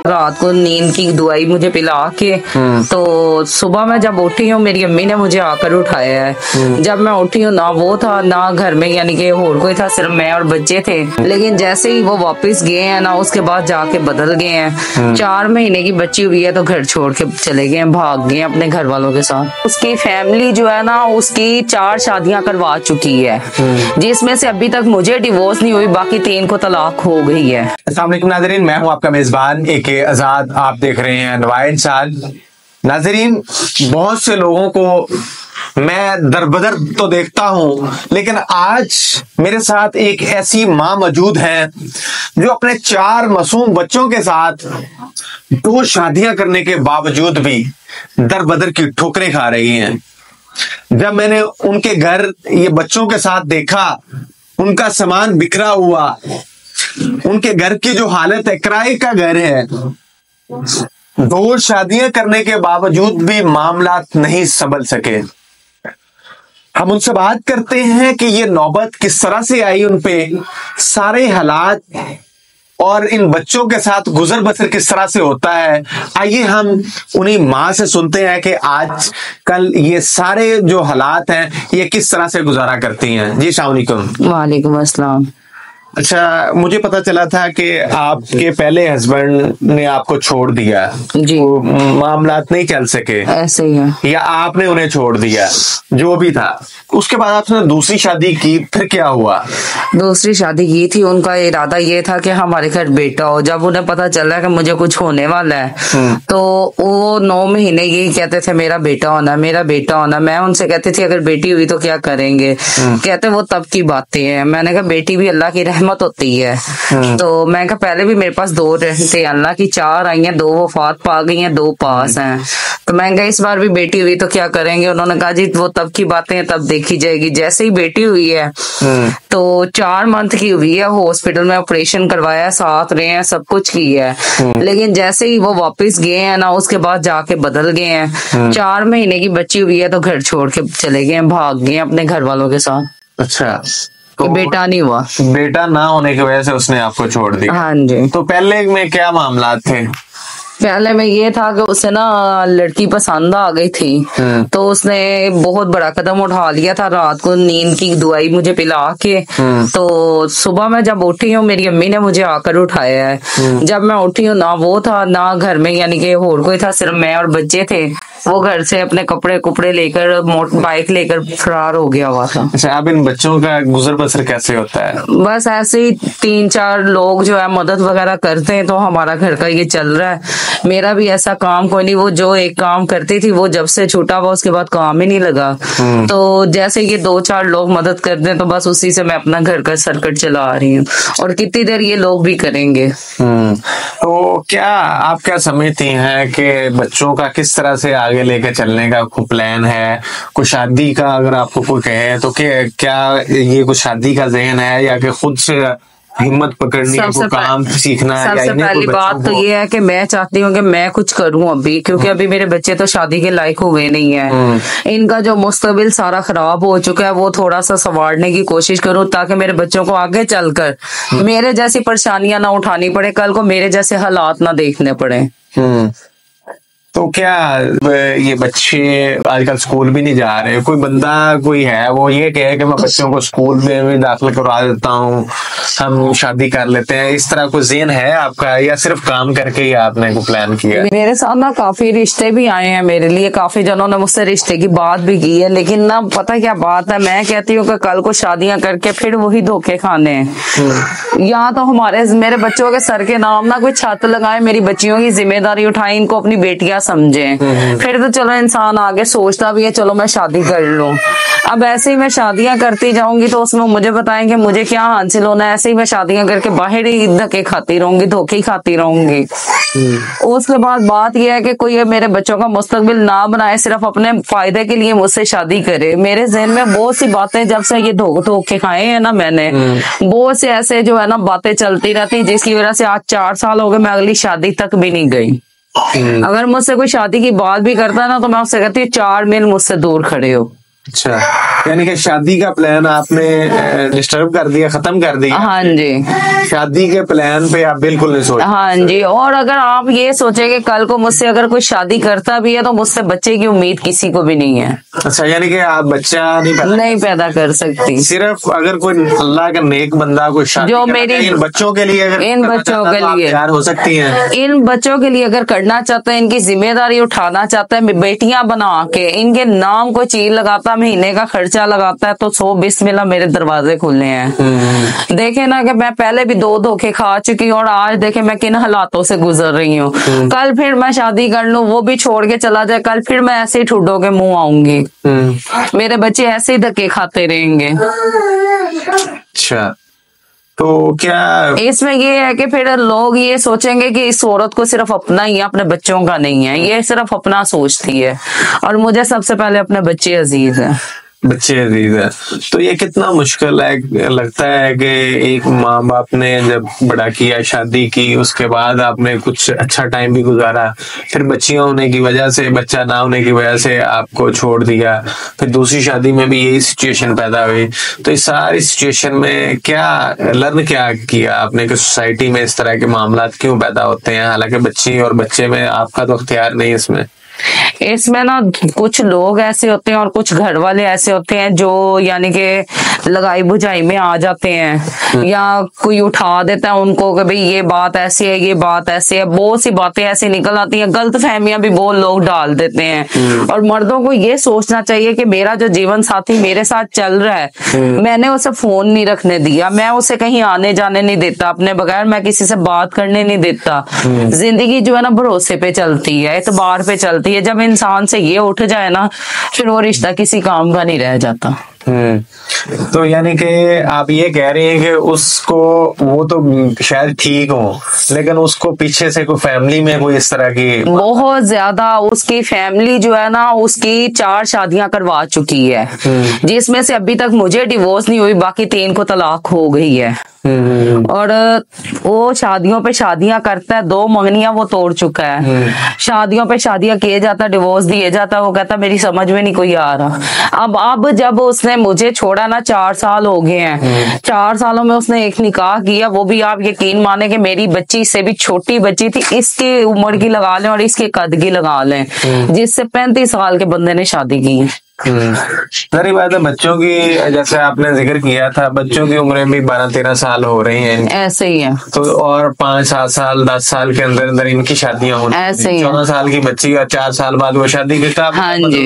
रात को नींद की दवाई मुझे पिला के तो सुबह में जब उठी हूँ मेरी अम्मी ने मुझे आकर उठाया है। जब मैं उठी हूँ ना वो था ना घर में, यानी कि और कोई था, सिर्फ मैं और बच्चे थे। लेकिन जैसे ही वो वापस गए हैं ना, उसके बाद जाके बदल गए हैं। 4 महीने की बच्ची हुई है तो घर छोड़ के चले गए, भाग गए अपने घर वालों के साथ। उसकी फैमिली जो है ना, उसकी 4 शादियां करवा चुकी है, जिसमें से अभी तक मुझे डिवोर्स नहीं हुई, बाकी 3 को तलाक हो गई है। अस्सलाम वालेकुम नाज़रीन, मैं हूं आपका मेजबान एके आजाद। आप देख रहे हैं अनवार इंसान। नाज़रीन, बहुत से लोगों को मैं दरबदर तो देखता हूं, लेकिन आज मेरे साथ एक ऐसी मां मौजूद है जो अपने 4 मासूम बच्चों के साथ 2 शादियां करने के बावजूद भी दरबदर की ठोकरें खा रही हैं। जब मैंने उनके घर ये बच्चों के साथ देखा, उनका सामान बिखरा हुआ, उनके घर की जो हालत है, किराए का घर है, 2 शादियां करने के बावजूद भी मामला नहीं संभल सके। हम उनसे बात करते हैं कि ये नौबत किस तरह से आई उन पे, सारे हालात और इन बच्चों के साथ गुजर बसर किस तरह से होता है। आइए हम उन्हीं माँ से सुनते हैं कि आज कल ये सारे जो हालात हैं ये किस तरह से गुजारा करती हैं। जी अस्सलाम वालेकुम। वालेकुम अस्सलाम। अच्छा, मुझे पता चला था कि आपके पहले हस्बैंड ने आपको छोड़ दिया जी, मामलात नहीं चल सके, ऐसे ही है, या आपने उन्हें छोड़ दिया, जो भी था। उसके बाद आपने दूसरी शादी की, फिर क्या हुआ? दूसरी शादी की थी। उनका इरादा ये था कि हमारे घर बेटा हो। जब उन्हें पता चला कि मुझे कुछ होने वाला है तो वो 9 महीने यही कहते थे मेरा बेटा होना, मेरा बेटा होना। मैं उनसे कहती थी अगर बेटी हुई तो क्या करेंगे? कहते वो तब की बातें हैं। मैंने कहा बेटी भी अल्लाह की रहमत होती है। तो मैं कहा पहले भी मेरे पास 2 थे, अल्लाह की 4 आई हैं, 2 वफात पा गई हैं, 2 पास हैं। तो मैं कहा इस बार भी बेटी हुई तो क्या करेंगे? उन्होंने कहा जी वो तब की बातें हैं, तब देखी जाएगी। जैसे ही बेटी हुई है तो 4 मंथ की हुई है, हॉस्पिटल में ऑपरेशन करवाया, साथ रहे हैं, सब कुछ की है। लेकिन जैसे ही वो वापस गए हैं ना, उसके बाद जाके बदल गए हैं। 4 महीने की बच्ची हुई है तो घर छोड़ के चले गए, भाग गए अपने घर वालों के साथ। अच्छा, तो बेटा नहीं हुआ। बेटा ना होने की वजह से उसने आपको छोड़ दिया। हाँ जी। तो पहले में क्या मामला थे? पहले में ये था कि उसे ना लड़की पसंद आ गई थी, तो उसने बहुत बड़ा कदम उठा लिया था। रात को नींद की दवाई मुझे पिला के तो सुबह में जब उठी हूँ मेरी अम्मी ने मुझे आकर उठाया है। जब मैं उठी हूँ ना वो था ना घर में, यानी कि और कोई था, सिर्फ मैं और बच्चे थे। वो घर से अपने कपड़े कुपड़े लेकर मोटर बाइक लेकर फरार हो गया हुआ था। अच्छा, अब इन बच्चों का गुजर बसर कैसे होता है? बस ऐसे ही 3-4 लोग जो है मदद वगैरह करते हैं तो हमारा घर का ये चल रहा है। मेरा भी ऐसा काम कोई नहीं। वो जो एक काम करती थी वो जब से छूटा हुआ उसके बाद काम ही नहीं लगा। तो जैसे ये 2-4 लोग मदद करते हैं तो बस उसी से मैं अपना घर का सर्कट चला रही हूँ, और कितनी देर ये लोग भी करेंगे। तो क्या आप क्या समझती हैं कि बच्चों का किस तरह से आगे लेकर चलने का कोई प्लान है? कोई शादी का अगर आपको कोई कहे तो क्या ये कुछ शादी का ज़हन है, या कि खुद से हिम्मत पकड़नी है, कोई काम सीखना है? सबसे पहली बात तो ये है कि मैं चाहती हूँ कि मैं कुछ करूँ अभी, क्योंकि अभी मेरे बच्चे तो शादी के लायक हो गए नहीं है। इनका जो मुस्तकबिल सारा खराब हो चुका है वो थोड़ा सा संवारने की कोशिश करूँ, ताकि मेरे बच्चों को आगे चलकर मेरे जैसी परेशानियां ना उठानी पड़े, कल को मेरे जैसे हालात ना देखने पड़े। तो क्या ये बच्चे आजकल स्कूल भी नहीं जा रहे? कोई बंदा कोई है वो ये कहे कि मैं बच्चों को स्कूल में भी दाखिल करवा देता हूँ, हम शादी कर लेते हैं, इस तरह कोई ज़हन है आपका, या सिर्फ काम करके ही आपने को प्लान किया? मेरे साथ ना काफी रिश्ते भी आए हैं मेरे लिए, काफी जनों ने मुझसे रिश्ते की बात भी की है। लेकिन ना पता क्या बात है, मैं कहती हूँ कि कल को शादियां करके फिर वही धोखे खाने हैं। यहाँ तो मेरे बच्चों के सर के नाम ना कोई छत लगाए, मेरी बच्चियों की जिम्मेदारी उठाए, इनको अपनी बेटियां समझे, फिर तो चलो इंसान आगे सोचता भी है चलो मैं शादी कर लूं। अब ऐसे ही मैं शादियां करती जाऊंगी तो उसमें मुझे बताएंगे मुझे क्या हासिल होना है। ऐसे ही मैं शादियां करके बाहर ही धक्के खाती रहूंगी, धोखे ही खाती रहूंगी। उसके बाद बात यह है कि कोई मेरे बच्चों का मुस्तकबिल ना बनाए, सिर्फ अपने फायदे के लिए मुझसे शादी करे। मेरे जहन में बहुत सी बातें जब से ये धोखे खाए हैं ना मैंने, बहुत से ऐसे जो है ना बातें चलती रहती, जिसकी वजह से आज 4 साल हो गए मैं अगली शादी तक भी नहीं गई। अगर मुझसे कोई शादी की बात भी करता है ना तो मैं उससे कहती हूँ 4 मील मुझसे दूर खड़े हो। अच्छा, यानी कि शादी का प्लान आपने डिस्टर्ब कर दिया, खत्म कर दिया। हाँ जी, शादी के प्लान पे आप बिल्कुल नहीं सोच। हाँ जी। और अगर आप ये सोचे कि कल को मुझसे अगर कोई शादी करता भी है तो मुझसे बच्चे की उम्मीद किसी को भी नहीं है। अच्छा, यानी कि आप बच्चा नहीं पैदा कर सकती। सिर्फ अगर कोई अल्लाह का नेक बंदा कोई शादी जो मेरी इन बच्चों के लिए, अगर इन बच्चों के लिए तैयार हो सकती हैं। इन बच्चों के लिए अगर करना चाहते हैं, इनकी जिम्मेदारी उठाना चाहता है, बेटियां बना के इनके नाम को चीज लगाता, महीने का खर्चा लगाता है, तो 100 बिस्मिल्लाह मेरे दरवाजे खुले हैं। देखे ना कि मैं पहले भी 2 धोखे खा चुकी हूँ और आज देखे मैं किन हालातों से गुजर रही हूँ। कल फिर मैं शादी कर लूं, वो भी छोड़ के चला जाए, कल फिर मैं ऐसे ही ठुड्डों के मुंह आऊंगी। मेरे बच्चे ऐसे ही धक्के खाते रहेंगे। अच्छा, तो क्या इसमें ये है कि फिर लोग ये सोचेंगे कि इस औरत को सिर्फ अपना ही है, अपने बच्चों का नहीं है। ये सिर्फ अपना सोचती है और मुझे सबसे पहले अपने बच्चे अजीज है। बच्चे अजीज है। तो ये कितना मुश्किल है, लगता है कि एक माँ बाप ने जब बड़ा किया, शादी की, उसके बाद आपने कुछ अच्छा टाइम भी गुजारा, फिर बच्चियां होने की वजह से, बच्चा ना होने की वजह से आपको छोड़ दिया, फिर दूसरी शादी में भी यही सिचुएशन पैदा हुई। तो इस सारी सिचुएशन में क्या किया आपने कि सोसाइटी में इस तरह के मामला क्यों पैदा होते हैं, हालांकि बच्ची और बच्चे में आपका तो अख्तियार नहीं इसमें ना कुछ लोग ऐसे होते हैं और कुछ घर वाले ऐसे होते हैं जो यानी कि लगाई बुझाई में आ जाते हैं, या कोई उठा देता है उनको कि भाई ये बात ऐसी है, ये बात ऐसी है। बहुत सी बातें ऐसी निकल आती हैं, गलत फहमियां भी बहुत लोग डाल देते हैं। और मर्दों को ये सोचना चाहिए कि मेरा जो जीवन साथी मेरे साथ चल रहा है, मैंने उसे फोन नहीं रखने दिया, मैं उसे कहीं आने जाने नहीं देता, अपने बगैर मैं किसी से बात करने नहीं देता। जिंदगी जो है ना भरोसे पे चलती है, एतबार पे चलती है। जब इंसान से ये उठ जाए ना, फिर वो रिश्ता किसी काम का नहीं रह जाता। तो यानी कि आप ये कह रही हैं कि उसको, वो तो शायद ठीक हो, लेकिन उसको पीछे से कोई फैमिली में कोई इस तरह की बहुत ज्यादा, उसकी फैमिली जो है ना, उसकी 4 शादियां करवा चुकी है, जिसमें से अभी तक मुझे डिवोर्स नहीं हुई, बाकी 3 को तलाक हो गई है। और वो शादियों पे शादियां करता है, 2 मंगनियां वो तोड़ चुका है। शादियों पे शादियां किए जाता, डिवोर्स दिए जाता, वो कहता मेरी समझ में नहीं कोई आ रहा। अब जब उसने मुझे छोड़ा ना, 4 साल हो गए हैं, 4 सालों में उसने एक निकाह किया, वो भी आप यकीन माने कि मेरी बच्ची से भी छोटी बच्ची थी, इसके उम्र की लगा लें और इसके कद की लगा लें, जिससे 35 साल के बंदे ने शादी की है। सारी बात है, बच्चों की जैसे आपने जिक्र किया था, बच्चों की उम्रें भी 12-13 साल हो रही हैं, ऐसे ही है। तो और 5-7 साल 10 साल के अंदर अंदर इनकी शादियां होती, ऐसे ही 14 साल की बच्ची और 4 साल बाद वो शादी के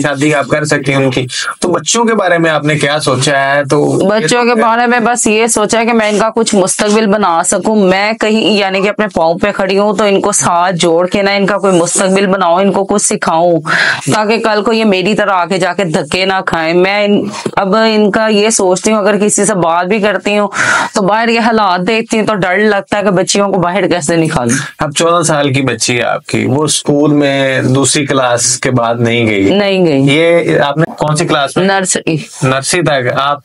शादी आप कर सकती हैं उनकी। तो बच्चों के बारे में आपने क्या सोचा है? तो बच्चों के बारे में बस ये सोचा है कि मैं इनका कुछ मुस्तकबिल बना सकूं, मैं कहीं यानी कि अपने पाँव पे खड़ी हूँ, तो इनको साथ जोड़ के ना इनका कोई मुस्तकबिल बनाऊं, इनको कुछ सिखाऊं, ताकि कल को ये मेरी तरह आके जाके धक्के ना खाएं। मैं अब इनका ये सोचती हूँ, अगर किसी से बात भी करती हूँ तो बाहर ये हालात देखती हूँ तो डर लगता है कि बच्चियों को बाहर कैसे निकालूं। अब 14 साल की बच्ची है आपकी, वो स्कूल में दूसरी क्लास के बाद नहीं गई? ये आपने कौन सी क्लास में? नर्सरी तक आप?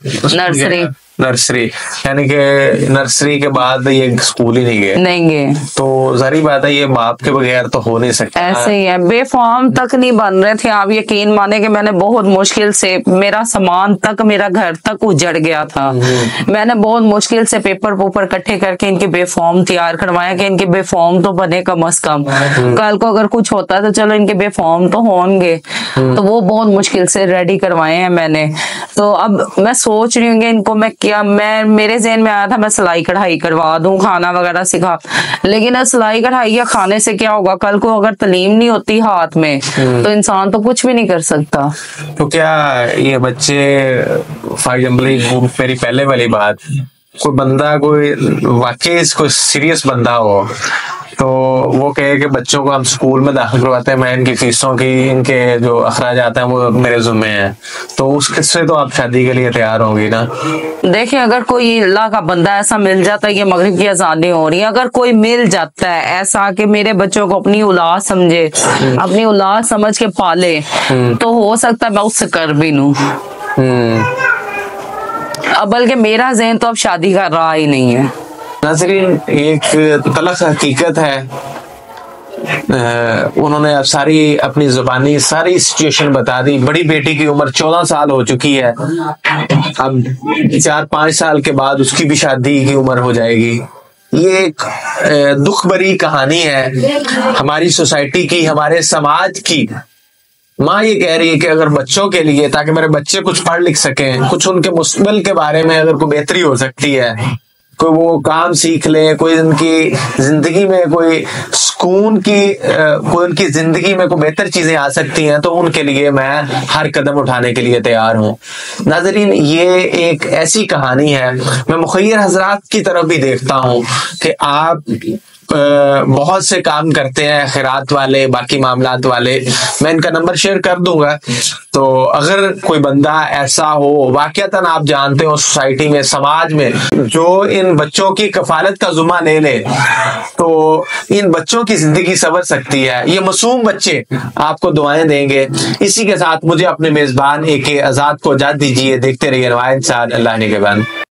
नर्सरी यानी कि नर्सरी के बाद ये स्कूल ही नहीं गए। तो जारी बात है, ये बाप के बगैर तो हो नहीं सकता। ऐसे ही है, बेफाम तक नहीं बन रहे थे। आप यकीन माने कि मैंने बहुत मुश्किल से, मेरा सामान तक, मेरा घर तक उजड़ गया था। मैंने बहुत मुश्किल से पेपर इकट्ठे करके इनके बेफाम तैयार करवाया कि इनके बेफाम तो बने कम से कम, कल को अगर कुछ होता तो चलो इनके बेफाम तो होंगे। तो वो बहुत मुश्किल से रेडी करवाए हैं मैंने। तो अब मैं सोच रही हूँ इनको मैं मेरे ज़हन में आया था मैं सिलाई कढ़ाई करवा दूं, खाना वगैरह सिखा, लेकिन सिलाई कढ़ाई या खाने से क्या होगा? कल को अगर तालीम नहीं होती हाथ में तो इंसान तो कुछ भी नहीं कर सकता। तो क्या ये बच्चे, फॉर एग्जाम्पल मेरी पहले वाली बात, कोई बंदा, कोई वाकई कोई सीरियस बंदा हो तो वो कहे कि बच्चों को हम स्कूल में दाखिल करवाते हैं, मैं इनकी फीसों की, इनके जो अखराजात हैं वो मेरे ज़िम्मे हैं, तो उस किस्से तो आप शादी के लिए तैयार होंगी ना? देखिए, अगर कोई अल्लाह का बंदा ऐसा मिल जाता है, ये मगरिब की अज़ानें हो रही है, अगर कोई मिल जाता है ऐसा कि मेरे बच्चों को अपनी औलाद समझे, अपनी औलाद समझ के पाले, तो हो सकता है मैं उससे कर भी लूं। अब बल्कि मेरा ज़हन तो अब शादी का रहा ही नहीं है। नाज़रीन, एक तलख हकीकत है उन्होंने अब सारी अपनी जुबानी सारी सिचुएशन बता दी। बड़ी बेटी की उम्र 14 साल हो चुकी है, अब 4-5 साल के बाद उसकी भी शादी की उम्र हो जाएगी। ये एक दुख भरी कहानी है हमारी सोसाइटी की, हमारे समाज की। माँ ये कह रही है कि अगर बच्चों के लिए, ताकि मेरे बच्चे कुछ पढ़ लिख सकें, कुछ उनके मुस्तकबिल के बारे में अगर कोई बेहतरी हो सकती है, कोई वो काम सीख ले, कोई उनकी जिंदगी में कोई सुकून की कोई उनकी जिंदगी में कोई बेहतर चीजें आ सकती हैं, तो उनके लिए मैं हर कदम उठाने के लिए तैयार हूँ। नाज़रीन, ये एक ऐसी कहानी है, मैं मुखय्यर हजरात की तरफ भी देखता हूँ कि आप बहुत से काम करते हैं, खैरात वाले, बाकी मामलात वाले। मैं इनका नंबर शेयर कर दूंगा, तो अगर कोई बंदा ऐसा हो, वाकईतन आप जानते हो सोसाइटी में, समाज में, जो इन बच्चों की कफालत का जुम्मा ले ले, तो इन बच्चों की जिंदगी संवर सकती है। ये मासूम बच्चे आपको दुआएं देंगे। इसी के साथ मुझे अपने मेजबान AK आजाद को इजाजत दीजिए। देखते रहिए नवाइंसान। अल्लाह निगहबान।